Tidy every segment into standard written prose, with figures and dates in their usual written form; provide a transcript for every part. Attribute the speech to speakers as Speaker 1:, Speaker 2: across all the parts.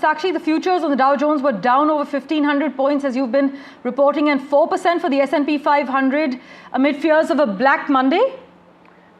Speaker 1: Sakshi, the futures on the Dow Jones were down over 1,500 points, as you've been reporting, and 4% for the S&P 500 amid fears of a Black Monday.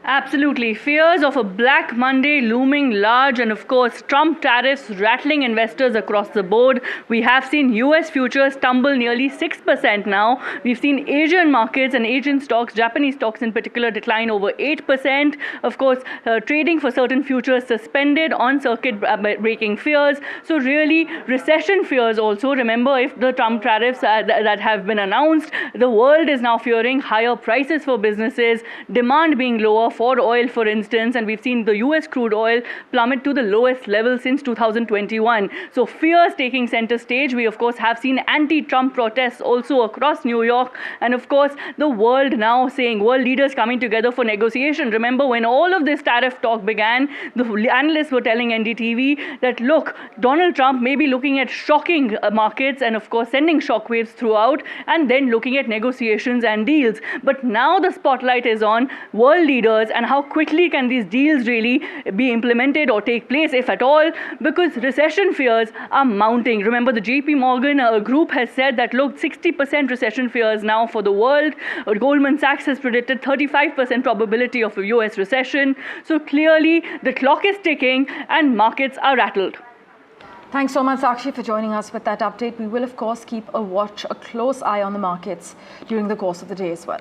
Speaker 2: Absolutely. Fears of a Black Monday looming large, and of course Trump tariffs rattling investors across the board. We have seen US futures tumble nearly 6% now. We've seen Asian markets and Asian stocks, Japanese stocks in particular, decline over 8%. Of course, trading for certain futures suspended on circuit breaking fears. So really, recession fears also. Remember, if the Trump tariffs that have been announced, the world is now fearing higher prices for businesses, demand being lower for oil, for instance, and we've seen the US crude oil plummet to the lowest level since 2021. So fears taking center stage. We of course have seen anti-Trump protests also across New York, and of course the world now saying, world leaders coming together for negotiation. Remember, when all of this tariff talk began, the analysts were telling NDTV that look, Donald Trump may be looking at shocking markets and of course sending shockwaves throughout, and then looking at negotiations and deals. But now the spotlight is on world leaders and how quickly can these deals really be implemented or take place, if at all, because recession fears are mounting. Remember, the JP Morgan group has said that look, 60% recession fears now for the world. Goldman Sachs has predicted 35% probability of a US recession. So clearly the clock is ticking and markets are rattled.
Speaker 1: Thanks so much, Sakshi, for joining us with that update. We will of course keep a close eye on the markets during the course of the day as well.